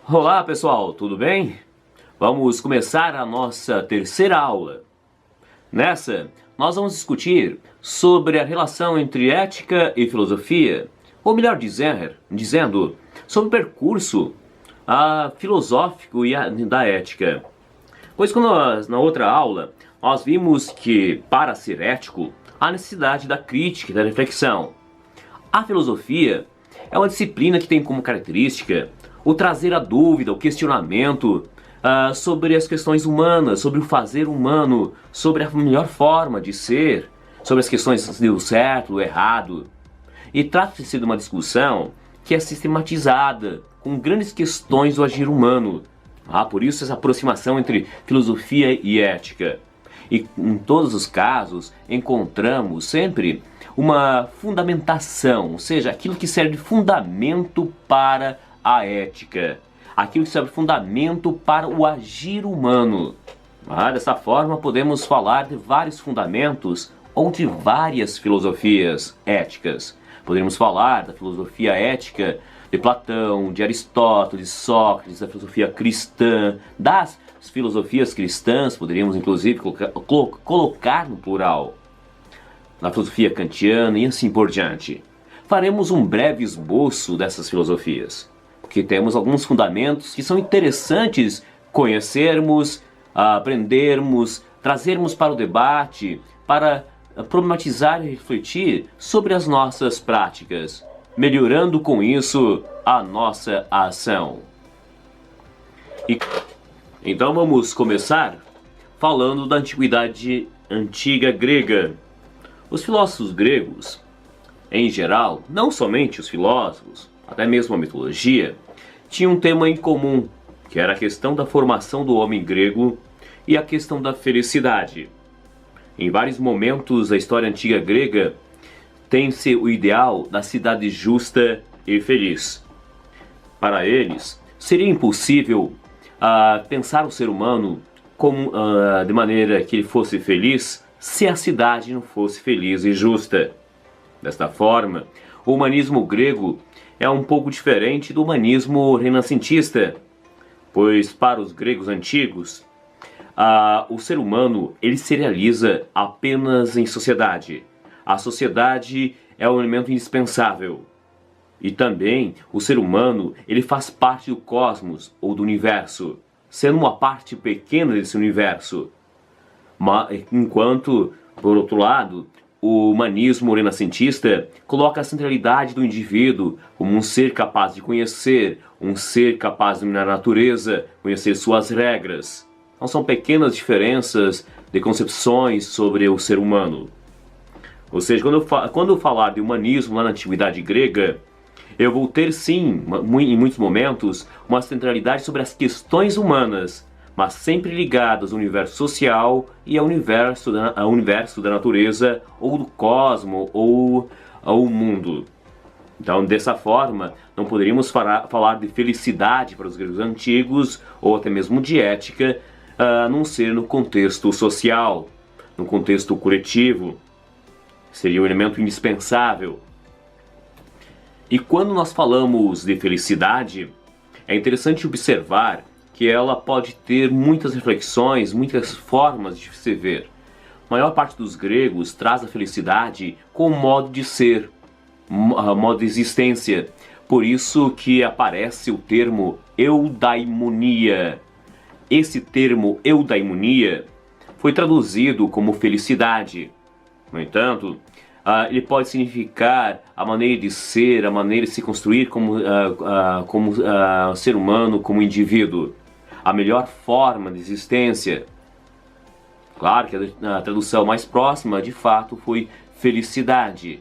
Olá pessoal, tudo bem? Vamos começar a nossa terceira aula. Nessa, nós vamos discutir sobre a relação entre ética e filosofia, ou melhor dizendo, sobre o percurso filosófico da ética. Pois na outra aula, nós vimos que, para ser ético, há necessidade da crítica e da reflexão. A filosofia é uma disciplina que tem como característica o trazer a dúvida, o questionamento sobre as questões humanas, sobre o fazer humano, sobre a melhor forma de ser, sobre as questões do certo, do errado. E trata-se de uma discussão que é sistematizada, com grandes questões do agir humano. Por isso essa aproximação entre filosofia e ética. E em todos os casos encontramos sempre uma fundamentação, ou seja, aquilo que serve de fundamento para a ética, aquilo que serve de fundamento para o agir humano. Dessa forma podemos falar de vários fundamentos ou de várias filosofias éticas. Poderíamos falar da filosofia ética de Platão, de Aristóteles, de Sócrates, da filosofia cristã, das filosofias cristãs, poderíamos inclusive colocar no plural, na filosofia kantiana e assim por diante. Faremos um breve esboço dessas filosofias, porque temos alguns fundamentos que são interessantes conhecermos, aprendermos, trazermos para o debate, para problematizar e refletir sobre as nossas práticas, melhorando com isso a nossa ação. Então vamos começar falando da antiguidade antiga grega. Os filósofos gregos, em geral, não somente os filósofos, até mesmo a mitologia, tinham um tema em comum, que era a questão da formação do homem grego e a questão da felicidade. Em vários momentos da história antiga grega, tem-se o ideal da cidade justa e feliz. Para eles, seria impossível pensar o ser humano de maneira que ele fosse feliz se a cidade não fosse feliz e justa. Desta forma, o humanismo grego é um pouco diferente do humanismo renascentista, pois para os gregos antigos, o ser humano ele se realiza apenas em sociedade. A sociedade é um elemento indispensável. E também o ser humano ele faz parte do cosmos ou do universo, sendo uma parte pequena desse universo. Enquanto, por outro lado, o humanismo renascentista coloca a centralidade do indivíduo como um ser capaz de conhecer, um ser capaz de dominar a natureza, conhecer suas regras. Então são pequenas diferenças de concepções sobre o ser humano. Ou seja, quando eu falar de humanismo lá na antiguidade grega, eu vou ter sim, em muitos momentos, uma centralidade sobre as questões humanas, mas sempre ligadas ao universo social e ao universo da natureza, ou do cosmos, ou ao mundo. Então, dessa forma, não poderíamos falar de felicidade para os gregos antigos, ou até mesmo de ética, a não ser no contexto social, no contexto coletivo. Seria um elemento indispensável. E quando nós falamos de felicidade, é interessante observar que ela pode ter muitas reflexões, muitas formas de se ver. A maior parte dos gregos traz a felicidade como modo de ser, modo de existência. Por isso que aparece o termo eudaimonia. Esse termo eudaimonia foi traduzido como felicidade. No entanto, ele pode significar a maneira de ser, a maneira de se construir como ser humano, como indivíduo. A melhor forma de existência. Claro que a tradução mais próxima, de fato, foi felicidade.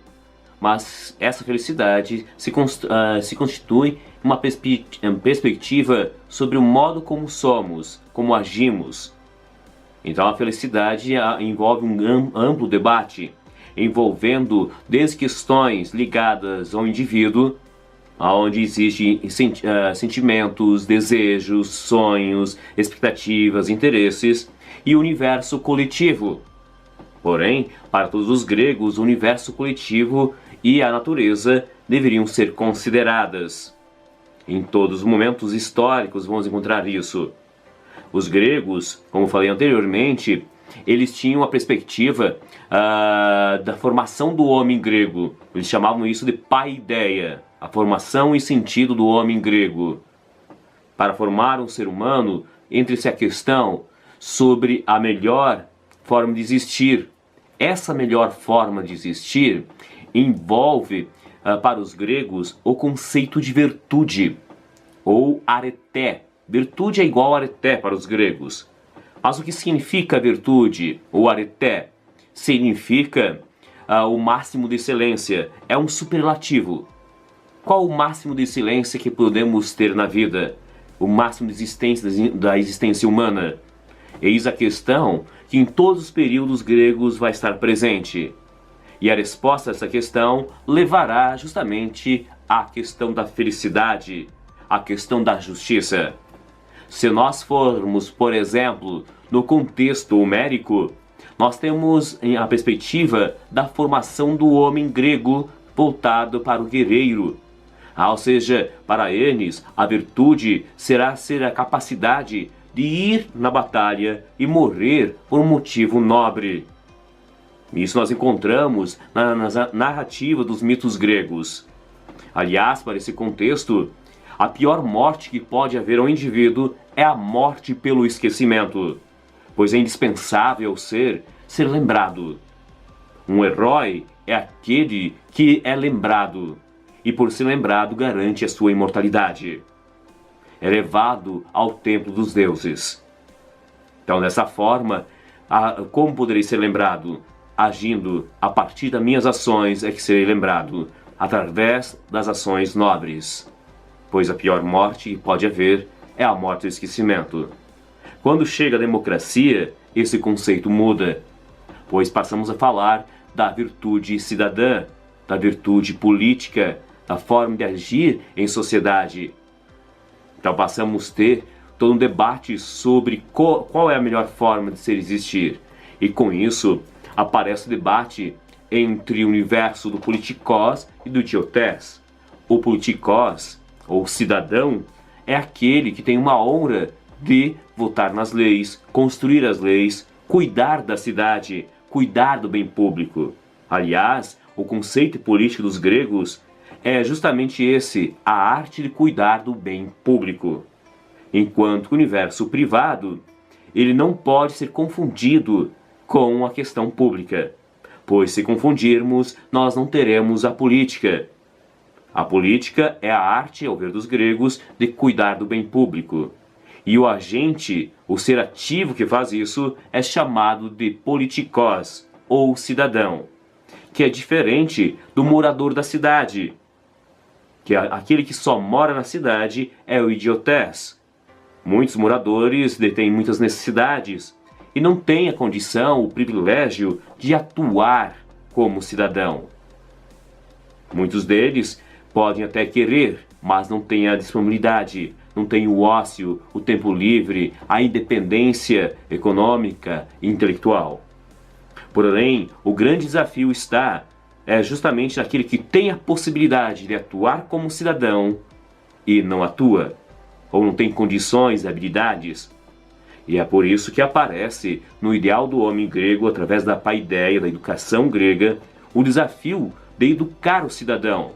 Mas essa felicidade se constitui uma perspectiva sobre o modo como somos, como agimos. Então a felicidade envolve um amplo debate, envolvendo desde questões ligadas ao indivíduo, onde existem sentimentos, desejos, sonhos, expectativas, interesses e o universo coletivo. Porém, para todos os gregos, o universo coletivo e a natureza deveriam ser consideradas. Em todos os momentos históricos vamos encontrar isso. Os gregos, como falei anteriormente, eles tinham a perspectiva da formação do homem grego. Eles chamavam isso de paideia, a formação e sentido do homem grego. Para formar um ser humano, entre-se a questão sobre a melhor forma de existir. Essa melhor forma de existir envolve, para os gregos, o conceito de virtude, ou areté. Virtude é igual a areté para os gregos. Mas o que significa virtude, ou areté? Significa o máximo de excelência, é um superlativo. Qual o máximo de excelência que podemos ter na vida? O máximo de existência da existência humana? Eis a questão que em todos os períodos gregos vai estar presente. E a resposta a essa questão levará justamente à questão da felicidade, à questão da justiça. Se nós formos, por exemplo, no contexto homérico, nós temos a perspectiva da formação do homem grego voltado para o guerreiro. Ou seja, para eles, a virtude será ser a capacidade de ir na batalha e morrer por um motivo nobre. Isso nós encontramos na narrativa dos mitos gregos. Aliás, para esse contexto, a pior morte que pode haver ao indivíduo é a morte pelo esquecimento, pois é indispensável ser lembrado. Um herói é aquele que é lembrado, e por ser lembrado garante a sua imortalidade. É levado ao templo dos deuses. Então, dessa forma, como poderei ser lembrado? Agindo a partir das minhas ações é que serei lembrado, através das ações nobres. Pois a pior morte que pode haver é a morte do esquecimento. Quando chega a democracia, esse conceito muda, pois passamos a falar da virtude cidadã, da virtude política, da forma de agir em sociedade. Então passamos a ter todo um debate sobre qual é a melhor forma de ser existir. E com isso aparece o debate entre o universo do politikos e do idiotés. O politikos, ou cidadão, é aquele que tem uma honra de votar nas leis, construir as leis, cuidar da cidade, cuidar do bem público. Aliás, o conceito político dos gregos é justamente esse, a arte de cuidar do bem público. Enquanto o universo privado, ele não pode ser confundido com a questão pública, pois se confundirmos, nós não teremos a política. A política é a arte, ao ver dos gregos, de cuidar do bem público. E o agente, o ser ativo que faz isso, é chamado de politikos, ou cidadão, que é diferente do morador da cidade, que é aquele que só mora na cidade é o idiotés. Muitos moradores detêm muitas necessidades e não têm a condição, o privilégio de atuar como cidadão. Muitos deles podem até querer, mas não têm a disponibilidade, não têm o ócio, o tempo livre, a independência econômica e intelectual. Porém, o grande desafio está justamente naquele que tem a possibilidade de atuar como cidadão e não atua, ou não tem condições e habilidades. E é por isso que aparece no ideal do homem grego, através da paideia, da educação grega, o desafio de educar o cidadão.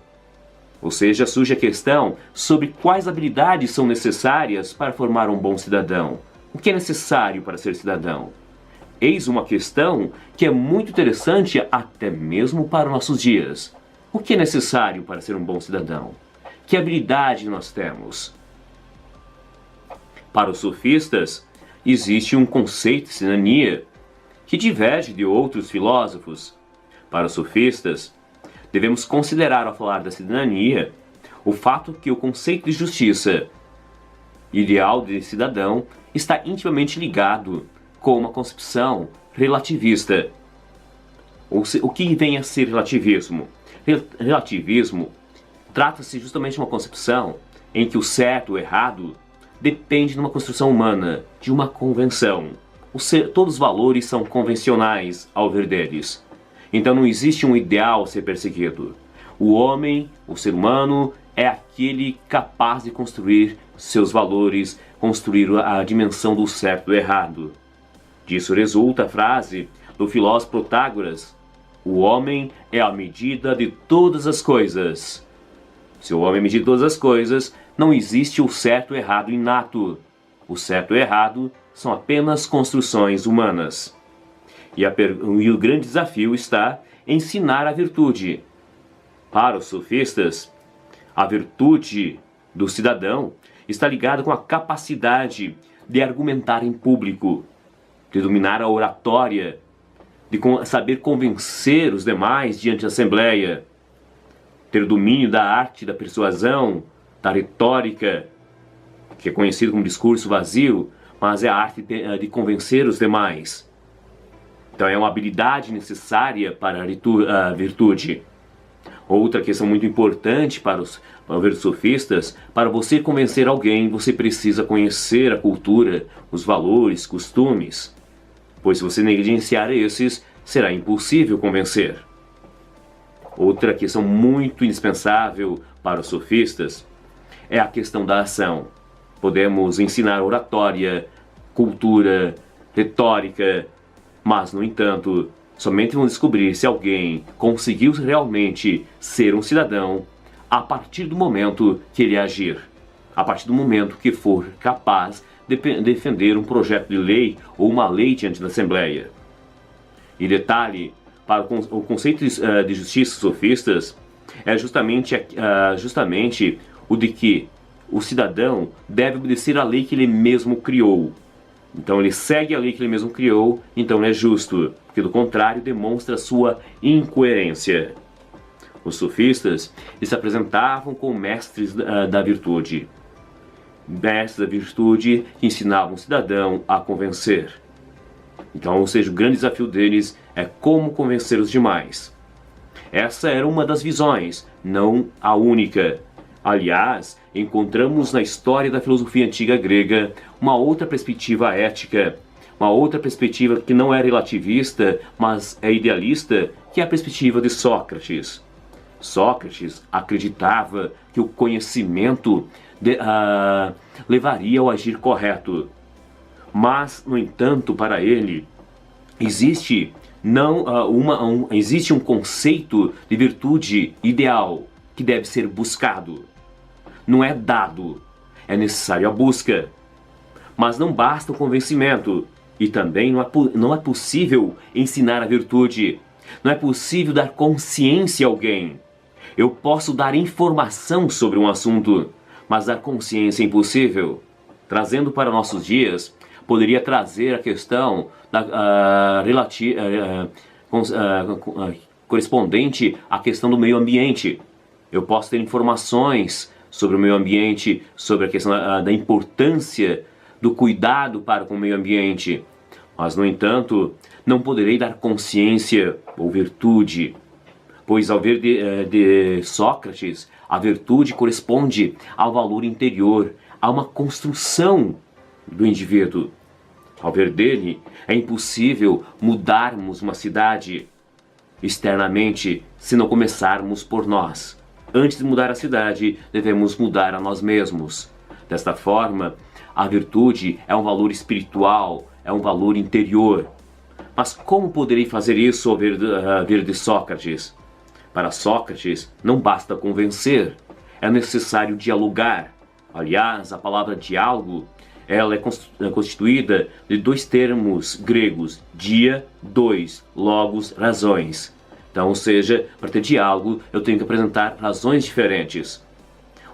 Ou seja, surge a questão sobre quais habilidades são necessárias para formar um bom cidadão. O que é necessário para ser cidadão? Eis uma questão que é muito interessante até mesmo para nossos dias. O que é necessário para ser um bom cidadão? Que habilidade nós temos? Para os sofistas, existe um conceito de cidadania que diverge de outros filósofos. Para os sofistas, devemos considerar ao falar da cidadania o fato que o conceito de justiça, ideal de cidadão, está intimamente ligado com uma concepção relativista. O que vem a ser relativismo? Relativismo Trata-se justamente de uma concepção em que o certo ou errado depende de uma construção humana, de uma convenção. Todos os valores são convencionais ao ver deles. Então não existe um ideal a ser perseguido. O homem, o ser humano, é aquele capaz de construir seus valores, construir a dimensão do certo e do errado. Disso resulta a frase do filósofo Protágoras: o homem é a medida de todas as coisas. Se o homem é a medida de todas as coisas, não existe o certo e o errado inato. O certo e o errado são apenas construções humanas. E o grande desafio está em ensinar a virtude. Para os sofistas, a virtude do cidadão está ligada com a capacidade de argumentar em público, de dominar a oratória, de saber convencer os demais diante da assembleia, ter domínio da arte da persuasão, da retórica, que é conhecido como discurso vazio, mas é a arte de convencer os demais. Então é uma habilidade necessária para a virtude. Outra questão muito importante para os sofistas: para você convencer alguém, você precisa conhecer a cultura, os valores, costumes, pois se você negligenciar esses, será impossível convencer. Outra questão muito indispensável para os sofistas é a questão da ação. Podemos ensinar oratória, cultura, retórica, mas, no entanto, somente vamos descobrir se alguém conseguiu realmente ser um cidadão a partir do momento que ele agir, a partir do momento que for capaz de defender um projeto de lei ou uma lei diante da Assembleia. E detalhe, para o conceito de justiça sofistas é justamente o de que o cidadão deve obedecer à lei que ele mesmo criou. Então ele segue a lei que ele mesmo criou, então ele é justo, porque do contrário demonstra sua incoerência. Os sofistas se apresentavam como mestres da virtude. Mestres da virtude que ensinavam o cidadão a convencer. Então, ou seja, o grande desafio deles é como convencer os demais. Essa era uma das visões, não a única. Aliás, encontramos na história da filosofia antiga grega uma outra perspectiva ética, uma outra perspectiva que não é relativista, mas é idealista, que é a perspectiva de Sócrates. Sócrates acreditava que o conhecimento levaria ao agir correto. Mas, no entanto, para ele, existe um conceito de virtude ideal que deve ser buscado. Não é dado, é necessário a busca. Mas não basta o convencimento, e também não é possível ensinar a virtude. Não é possível dar consciência a alguém. Eu posso dar informação sobre um assunto, mas dar consciência é impossível. Trazendo para nossos dias, poderia trazer a questão correspondente à questão do meio ambiente. Eu posso ter informações sobre o meio ambiente, sobre a questão da importância do cuidado para com o meio ambiente. Mas, no entanto, não poderei dar consciência ou virtude, pois ao ver de Sócrates, a virtude corresponde ao valor interior, a uma construção do indivíduo. Ao ver dele, é impossível mudarmos uma cidade externamente se não começarmos por nós. Antes de mudar a cidade, devemos mudar a nós mesmos. Desta forma, a virtude é um valor espiritual, é um valor interior. Mas como poderei fazer isso ao ver de Sócrates? Para Sócrates, não basta convencer, é necessário dialogar. Aliás, a palavra diálogo, ela é constituída de dois termos gregos, dia, dois, logos, razões. Então, ou seja, para ter diálogo, eu tenho que apresentar razões diferentes.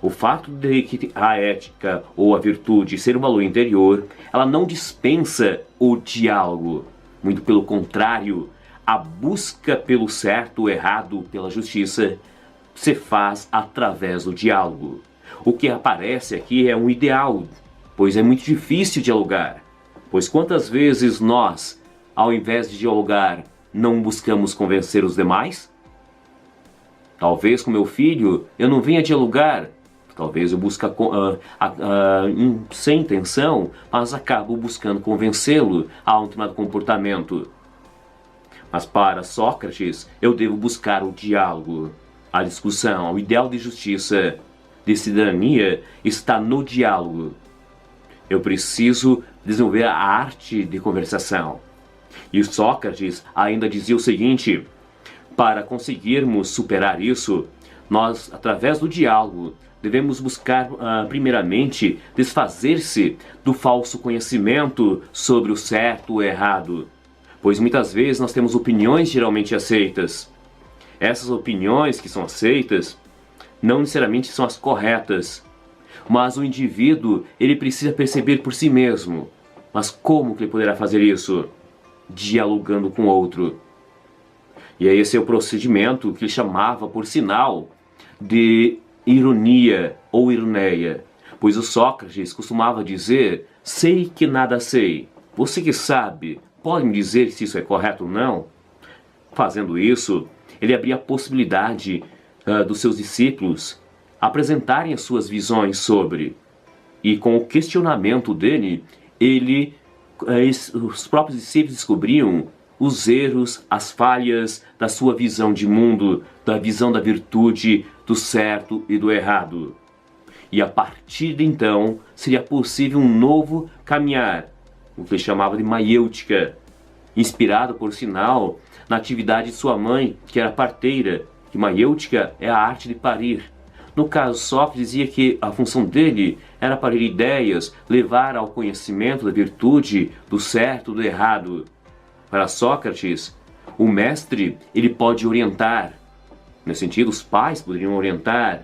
O fato de que a ética ou a virtude ser um valor interior, ela não dispensa o diálogo. Muito pelo contrário, a busca pelo certo ou errado, pela justiça, se faz através do diálogo. O que aparece aqui é um ideal, pois é muito difícil dialogar. Pois quantas vezes nós, ao invés de dialogar, não buscamos convencer os demais? Talvez com meu filho eu não venha dialogar. Talvez eu busque sem intenção, mas acabo buscando convencê-lo a um determinado comportamento. Mas para Sócrates, eu devo buscar o diálogo, a discussão. O ideal de justiça, de cidadania, está no diálogo. Eu preciso desenvolver a arte de conversação. E Sócrates ainda dizia o seguinte: para conseguirmos superar isso, nós, através do diálogo, devemos buscar, primeiramente, desfazer-se do falso conhecimento sobre o certo ou errado. Pois muitas vezes nós temos opiniões geralmente aceitas. Essas opiniões que são aceitas não necessariamente são as corretas. Mas o indivíduo, ele precisa perceber por si mesmo. Mas como que ele poderá fazer isso? Dialogando com o outro. E esse é o procedimento que ele chamava, por sinal, de ironia ou ironeia. Pois o Sócrates costumava dizer: sei que nada sei. Você que sabe, pode me dizer se isso é correto ou não? Fazendo isso, ele abria a possibilidade dos seus discípulos apresentarem as suas visões sobre. E com o questionamento dele, os próprios discípulos descobriam os erros, as falhas da sua visão de mundo, da visão da virtude, do certo e do errado. E a partir de então, seria possível um novo caminhar, o que ele chamava de maiêutica, inspirado, por sinal, na atividade de sua mãe, que era parteira, que maiêutica é a arte de parir. No caso, Sócrates dizia que a função dele era parir ideias, levar ao conhecimento da virtude, do certo e do errado. Para Sócrates, o mestre, ele pode orientar. Nesse sentido, os pais poderiam orientar.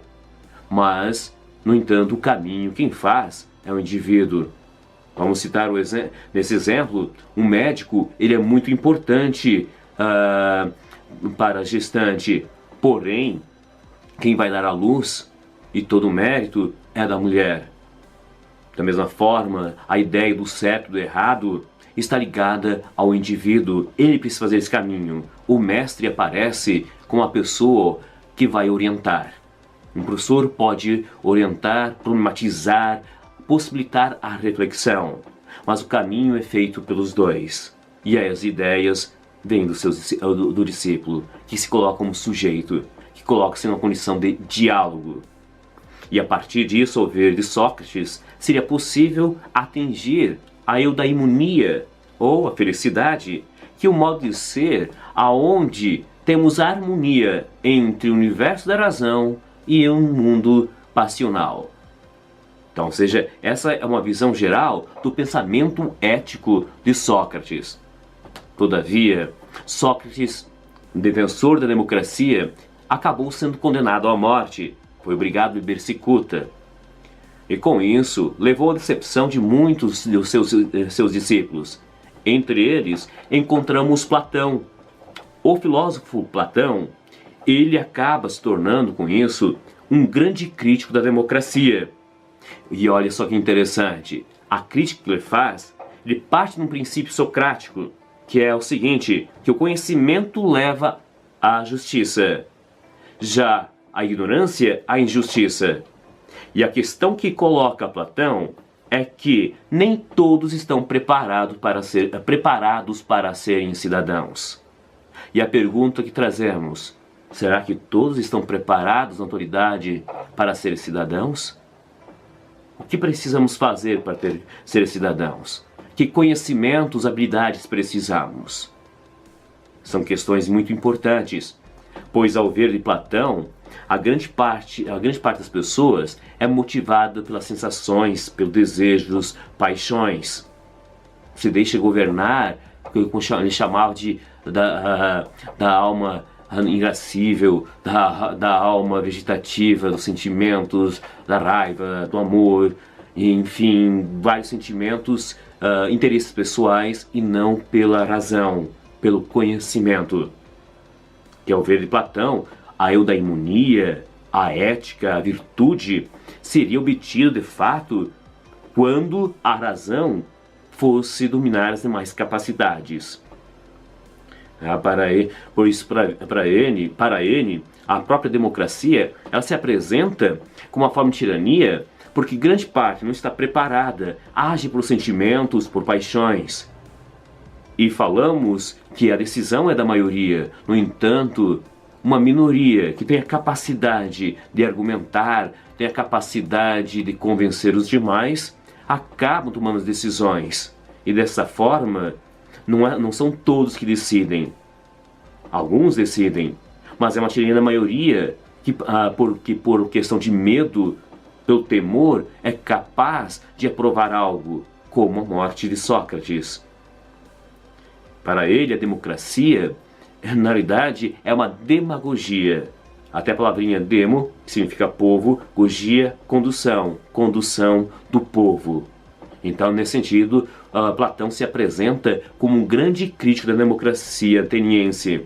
Mas, no entanto, o caminho, quem faz, é o indivíduo. Vamos citar nesse exemplo, um médico, ele é muito importante para a gestante. Porém, quem vai dar à luz, e todo o mérito, é da mulher. Da mesma forma, a ideia do certo e do errado está ligada ao indivíduo. Ele precisa fazer esse caminho. O mestre aparece como a pessoa que vai orientar. Um professor pode orientar, problematizar, possibilitar a reflexão. Mas o caminho é feito pelos dois. E aí as ideias vêm do discípulo, que se coloca como sujeito, que coloca-se numa condição de diálogo. E a partir disso, ao ver de Sócrates, seria possível atingir a eudaimonia, ou a felicidade, que é o modo de ser aonde temos harmonia entre o universo da razão e um mundo passional. Então, ou seja, essa é uma visão geral do pensamento ético de Sócrates. Todavia, Sócrates, defensor da democracia, acabou sendo condenado à morte, foi obrigado a beber cicuta. E com isso, levou à decepção de muitos dos seus discípulos. Entre eles, encontramos Platão. O filósofo Platão, ele acaba se tornando, com isso, um grande crítico da democracia. E olha só que interessante, a crítica que ele faz, ele parte de um princípio socrático, que é o seguinte, que o conhecimento leva à justiça, já a ignorância à injustiça. E a questão que coloca Platão é que nem todos estão preparados para serem cidadãos. E a pergunta que trazemos, será que todos estão preparados na autoridade para serem cidadãos? O que precisamos fazer para ser cidadãos? Que conhecimentos, habilidades precisamos? São questões muito importantes, pois ao ver de Platão, a grande parte das pessoas é motivada pelas sensações, pelos desejos, paixões. Se deixa governar, ele chamava da alma irascível, da alma vegetativa, dos sentimentos, da raiva, do amor, enfim, vários sentimentos, interesses pessoais e não pela razão, pelo conhecimento. Que ao ver de Platão, a eudaimonia, a ética, a virtude seria obtida de fato quando a razão fosse dominar as demais capacidades. Para ele, a própria democracia, ela se apresenta como uma forma de tirania porque grande parte não está preparada, age por sentimentos, por paixões. E falamos que a decisão é da maioria, no entanto, uma minoria que tem a capacidade de argumentar, tem a capacidade de convencer os demais, acabam tomando as decisões. E dessa forma, não são todos que decidem. Alguns decidem, mas é uma tirania da maioria que por questão de medo, pelo temor, é capaz de aprovar algo, como a morte de Sócrates. Para ele, a democracia, na realidade, é uma demagogia. Até a palavrinha demo, que significa povo, gogia, condução, condução do povo. Então, nesse sentido, Platão se apresenta como um grande crítico da democracia ateniense.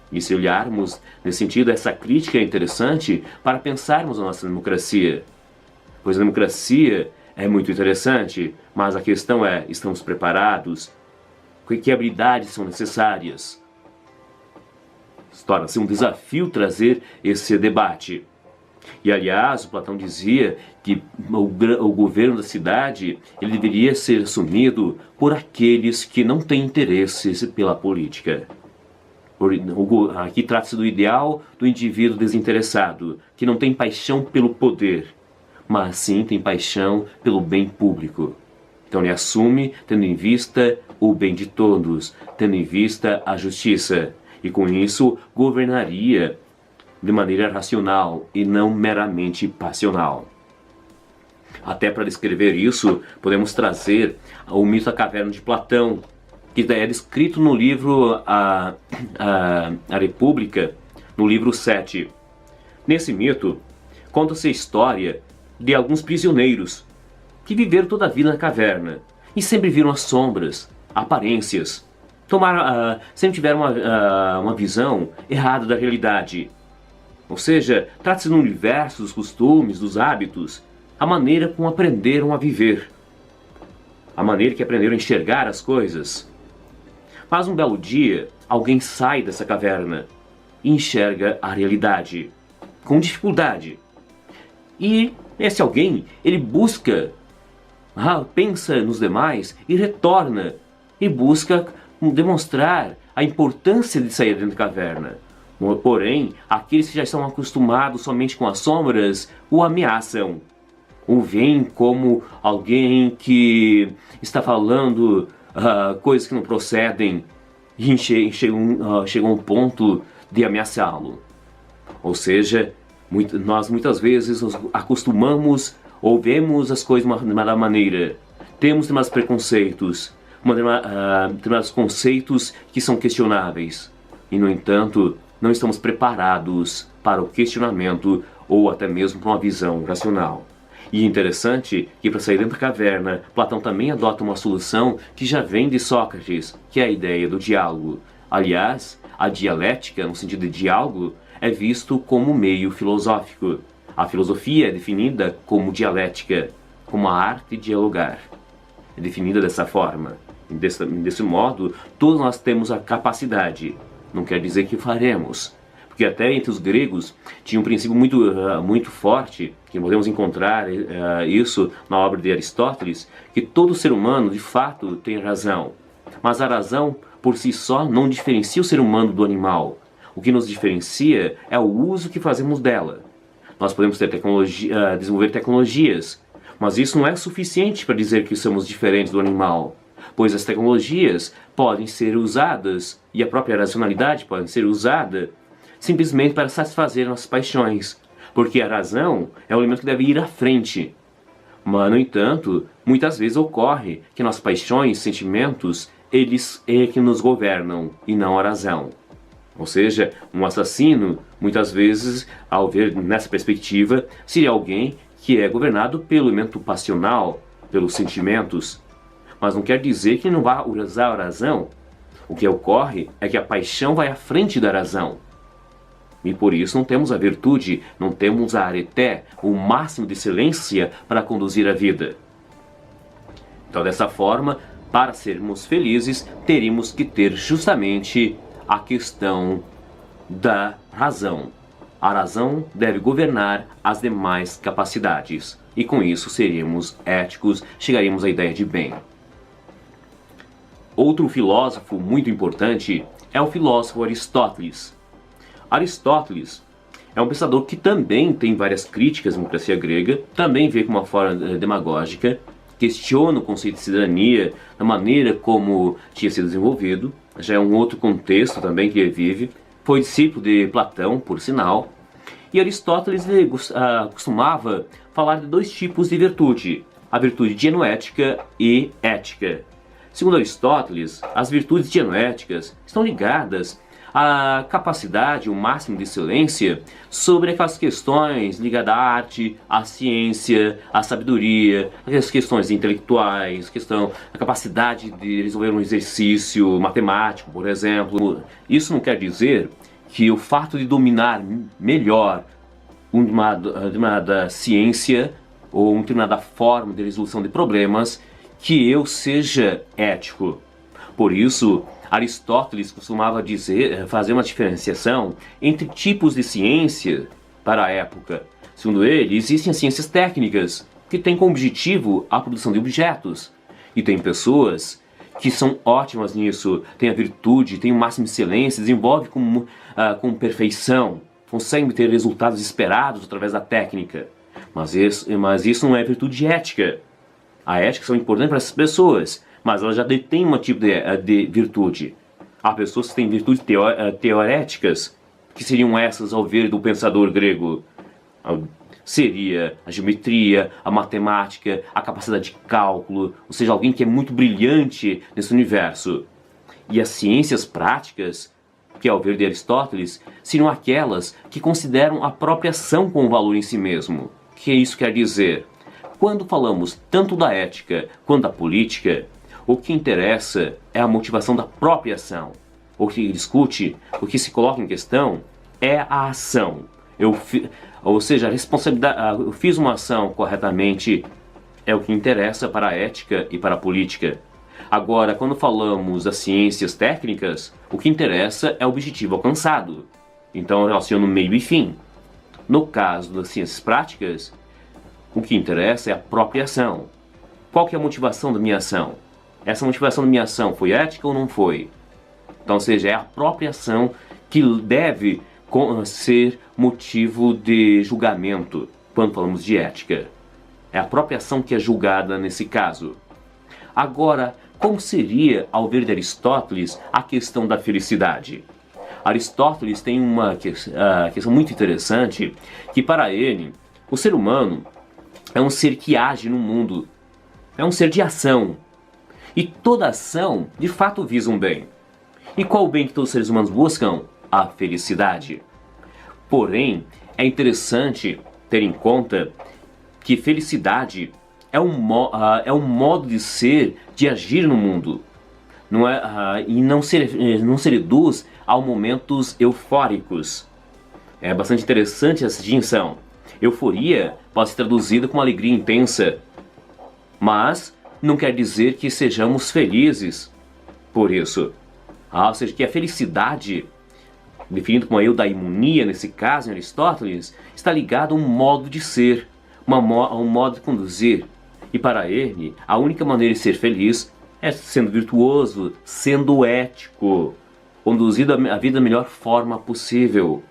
E se olharmos nesse sentido, essa crítica é interessante para pensarmos na nossa democracia. Pois a democracia é muito interessante, mas a questão é, estamos preparados? Que habilidades são necessárias? Torna-se um desafio trazer esse debate. E aliás, o Platão dizia que o governo da cidade ele deveria ser assumido por aqueles que não têm interesses pela política. Aqui trata-se do ideal do indivíduo desinteressado, que não tem paixão pelo poder, mas sim tem paixão pelo bem público. Então ele assume tendo em vista o bem de todos, tendo em vista a justiça, e com isso governaria de maneira racional e não meramente passional. Até para descrever isso, podemos trazer o mito da caverna de Platão, que é descrito no livro a República, no livro 7. Nesse mito, conta-se a história de alguns prisioneiros que viveram toda a vida na caverna e sempre viram as sombras, aparências, sempre tiveram uma visão errada da realidade. Ou seja, trata-se do universo, dos costumes, dos hábitos, a maneira como aprenderam a viver, a maneira que aprenderam a enxergar as coisas. Mas um belo dia, alguém sai dessa caverna e enxerga a realidade, com dificuldade. E esse alguém, ele busca, pensa nos demais e retorna, e busca demonstrar a importância de sair dentro da caverna. Porém, aqueles que já estão acostumados somente com as sombras, o ameaçam. O veem como alguém que está falando coisas que não procedem e chegam a um ponto de ameaçá-lo. Ou seja, nós muitas vezes nos acostumamos ou vemos as coisas de uma maneira. Temos determinados preconceitos, determinados conceitos que são questionáveis. E, no entanto, não estamos preparados para o questionamento ou até mesmo para uma visão racional. E é interessante que para sair dentro da caverna, Platão também adota uma solução que já vem de Sócrates, que é a ideia do diálogo. Aliás, a dialética, no sentido de diálogo, é visto como meio filosófico. A filosofia é definida como dialética, como a arte de dialogar. É definida dessa forma. Desse modo, todos nós temos a capacidade. Não quer dizer que faremos. Porque até entre os gregos tinha um princípio muito forte, que podemos encontrar isso na obra de Aristóteles, que todo ser humano, de fato, tem razão. Mas a razão, por si só, não diferencia o ser humano do animal. O que nos diferencia é o uso que fazemos dela. Nós podemos desenvolver tecnologias, mas isso não é suficiente para dizer que somos diferentes do animal, pois as tecnologias podem ser usadas, e a própria racionalidade pode ser usada, simplesmente para satisfazer nossas paixões, porque a razão é o elemento que deve ir à frente. Mas, no entanto, muitas vezes ocorre que nossas paixões, sentimentos, eles é que nos governam e não a razão. Ou seja, um assassino, muitas vezes, ao ver nessa perspectiva, seria alguém que é governado pelo elemento passional, pelos sentimentos. Mas não quer dizer que não vá usar a razão. O que ocorre é que a paixão vai à frente da razão. E por isso não temos a virtude, não temos a areté, o máximo de excelência para conduzir a vida. Então, dessa forma, para sermos felizes, teríamos que ter justamente a questão da razão. A razão deve governar as demais capacidades, e com isso seríamos éticos, chegaríamos à ideia de bem. Outro filósofo muito importante é o filósofo Aristóteles. Aristóteles é um pensador que também tem várias críticas à democracia grega, também vê com uma forma demagógica, questiona o conceito de cidadania, da maneira como tinha sido desenvolvido, já é um outro contexto também que ele vive. Foi discípulo de Platão, por sinal, e Aristóteles costumava falar de dois tipos de virtude, a virtude dianoética e ética. Segundo Aristóteles, as virtudes dianoéticas estão ligadas à capacidade, o máximo de excelência sobre aquelas questões ligadas à arte, à ciência, à sabedoria, as questões intelectuais, a capacidade de resolver um exercício matemático, por exemplo. Isso não quer dizer que o fato de dominar melhor uma determinada ciência ou uma determinada forma de resolução de problemas, que eu seja ético. Por isso, Aristóteles costumava fazer uma diferenciação entre tipos de ciência para a época. Segundo ele, existem as ciências técnicas, que têm como objetivo a produção de objetos. E tem pessoas que são ótimas nisso, têm a virtude, têm o máximo de excelência, desenvolvem com perfeição, conseguem ter resultados esperados através da técnica. Mas isso não é virtude ética. A ética são importantes para essas pessoas, mas elas já detêm um tipo de virtude. Há pessoas que têm virtudes teoréticas, que seriam essas ao ver do pensador grego. Seria a geometria, a matemática, a capacidade de cálculo, ou seja, alguém que é muito brilhante nesse universo. E as ciências práticas, que ao ver de Aristóteles, seriam aquelas que consideram a própria ação como valor em si mesmo. O que isso quer dizer? Quando falamos tanto da ética quanto da política, o que interessa é a motivação da própria ação. O que discute, o que se coloca em questão é a ação. Ou seja, a responsabilidade, eu fiz uma ação corretamente, é o que interessa para a ética e para a política. Agora, quando falamos das ciências técnicas, o que interessa é o objetivo alcançado. Então eu relaciono meio e fim. No caso das ciências práticas, o que interessa é a própria ação. Qual que é a motivação da minha ação? Essa motivação da minha ação foi ética ou não foi? Então, ou seja, é a própria ação que deve ser motivo de julgamento quando falamos de ética. É a própria ação que é julgada nesse caso. Agora, como seria, ao ver de Aristóteles, a questão da felicidade? Aristóteles tem uma questão muito interessante, que para ele, o ser humano é um ser que age no mundo, é um ser de ação. E toda ação, de fato, visa um bem. E qual o bem que todos os seres humanos buscam? A felicidade. Porém, é interessante ter em conta que felicidade é um modo de ser, de agir no mundo. E não se reduz a momentos eufóricos. É bastante interessante essa distinção. Euforia pode ser traduzida como alegria intensa, mas não quer dizer que sejamos felizes por isso. Ou seja, que a felicidade, definido como a eudaimonia nesse caso em Aristóteles, está ligado a um modo de ser, a um modo de conduzir. E para ele, a única maneira de ser feliz é sendo virtuoso, sendo ético, conduzindo a vida da melhor forma possível.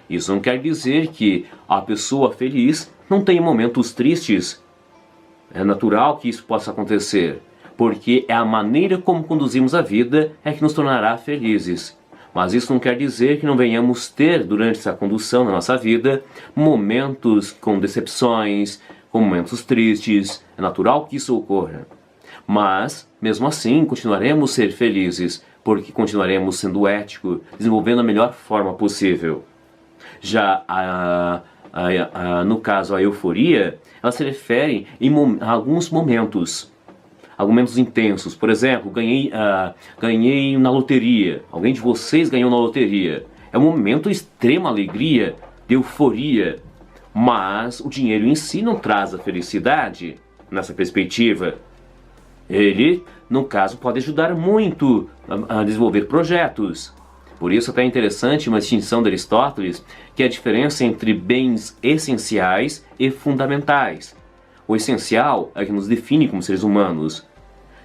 Isso não quer dizer que a pessoa feliz não tenha momentos tristes. É natural que isso possa acontecer, porque é a maneira como conduzimos a vida é que nos tornará felizes. Mas isso não quer dizer que não venhamos ter, durante essa condução na nossa vida, momentos com decepções, com momentos tristes. É natural que isso ocorra. Mas, mesmo assim, continuaremos a ser felizes, porque continuaremos sendo éticos, desenvolvendo a melhor forma possível. Já no caso a euforia, ela se refere a alguns momentos intensos. Por exemplo, ganhei na loteria. Alguém de vocês ganhou na loteria. É um momento de extrema alegria, de euforia. Mas o dinheiro em si não traz a felicidade nessa perspectiva. Ele, no caso, pode ajudar muito a desenvolver projetos. Por isso até é interessante uma distinção de Aristóteles, que é a diferença entre bens essenciais e fundamentais. O essencial é o que nos define como seres humanos.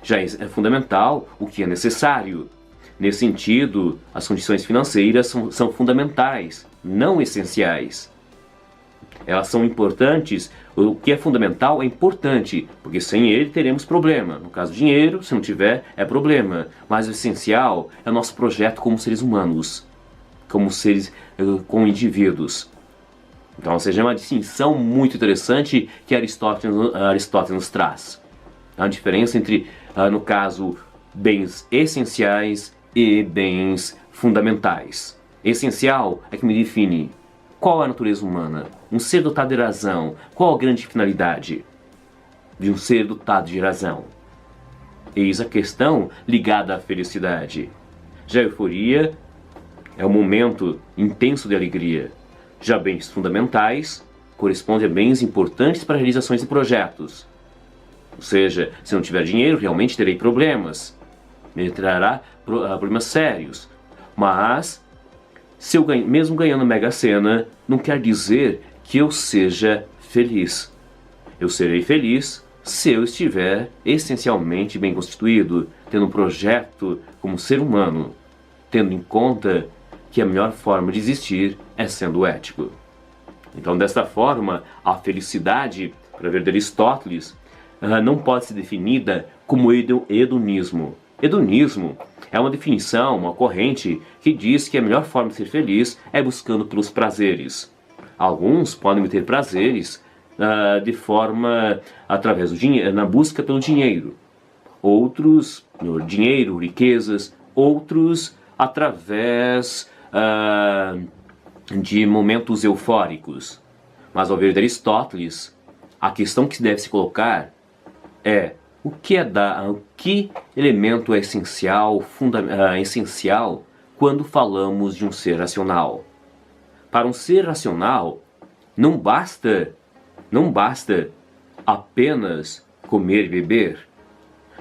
Já é fundamental o que é necessário. Nesse sentido, as condições financeiras são fundamentais, não essenciais. Elas são importantes, o que é fundamental é importante, porque sem ele teremos problema. No caso do dinheiro, se não tiver, é problema. Mas o essencial é o nosso projeto como seres humanos, como seres, como indivíduos. Então, ou seja, é uma distinção muito interessante que Aristóteles nos traz. A diferença entre, no caso, bens essenciais e bens fundamentais. Essencial é que me define qual é a natureza humana, um ser dotado de razão. Qual a grande finalidade de um ser dotado de razão? Eis a questão ligada à felicidade. Já a euforia é um momento intenso de alegria. Já bens fundamentais correspondem a bens importantes para realizações de projetos. Ou seja, se não tiver dinheiro, realmente terei problemas. Me trará problemas sérios. Mas, se eu mesmo ganhando Mega Sena, não quer dizer que eu seja feliz. Eu serei feliz se eu estiver essencialmente bem constituído, tendo um projeto como ser humano, tendo em conta que a melhor forma de existir é sendo ético. Então, desta forma, a felicidade, para ver de Aristóteles, não pode ser definida como hedonismo. Hedonismo é uma definição, uma corrente que diz que a melhor forma de ser feliz é buscando pelos prazeres. Alguns podem obter prazeres de forma através do dinheiro, na busca pelo dinheiro. Outros, no dinheiro, riquezas. Outros através de momentos eufóricos. Mas ao ver de Aristóteles, a questão que deve se colocar é o que elemento é essencial quando falamos de um ser racional. Para um ser racional, não basta apenas comer e beber.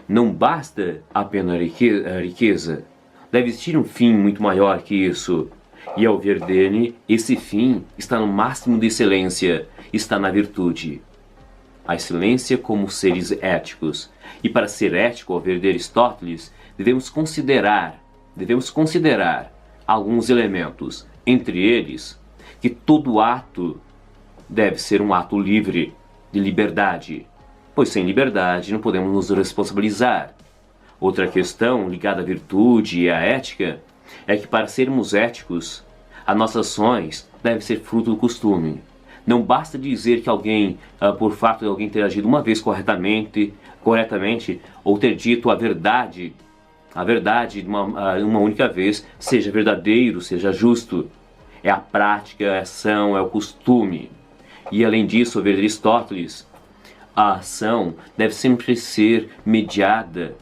Não basta apenas a riqueza. Deve existir um fim muito maior que isso. E ao ver dele, esse fim está no máximo de excelência, está na virtude. A excelência como seres éticos. E para ser ético, ao ver de Aristóteles, devemos considerar alguns elementos. Entre eles, que todo ato deve ser um ato livre, de liberdade. Pois sem liberdade não podemos nos responsabilizar. Outra questão ligada à virtude e à ética é que para sermos éticos, as nossas ações devem ser fruto do costume. Não basta dizer que alguém, por fato de alguém ter agido uma vez corretamente, ou ter dito a verdade uma única vez, seja verdadeiro, seja justo. É a prática, a ação, é o costume. E além disso, ao ver Aristóteles, a ação deve sempre ser mediana,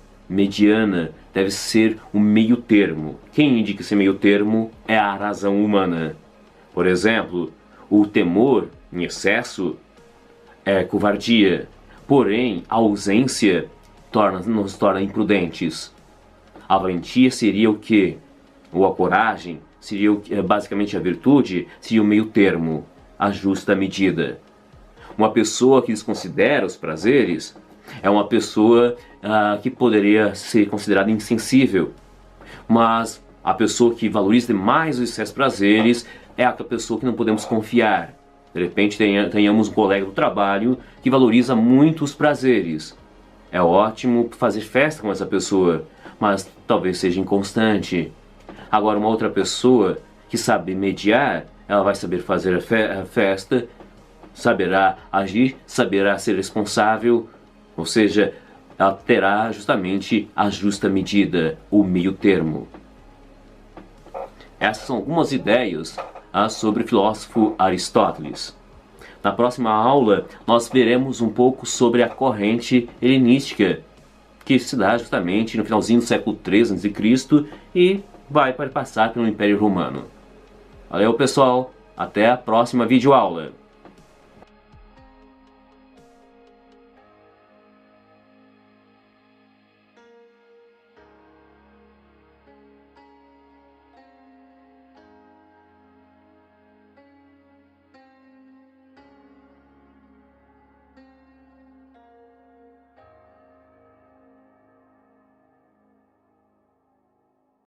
deve ser um meio termo. Quem indica esse meio termo é a razão humana. Por exemplo, o temor em excesso é covardia, porém a ausência nos torna imprudentes. A valentia seria o quê? Ou a coragem seria basicamente a virtude, seria o meio termo, a justa medida. Uma pessoa que desconsidera os prazeres é uma pessoa que poderia ser considerada insensível. Mas a pessoa que valoriza demais os seus prazeres é aquela pessoa que não podemos confiar. De repente tenhamos um colega do trabalho que valoriza muito os prazeres. É ótimo fazer festa com essa pessoa, mas talvez seja inconstante. Agora uma outra pessoa que sabe mediar, ela vai saber fazer a festa, saberá agir, saberá ser responsável, ou seja, ela terá justamente a justa medida, o meio termo. Essas são algumas ideias sobre o filósofo Aristóteles. Na próxima aula, nós veremos um pouco sobre a corrente helenística, que se dá justamente no finalzinho do século III a.C. e vai passar pelo Império Romano. Valeu, pessoal! Até a próxima videoaula!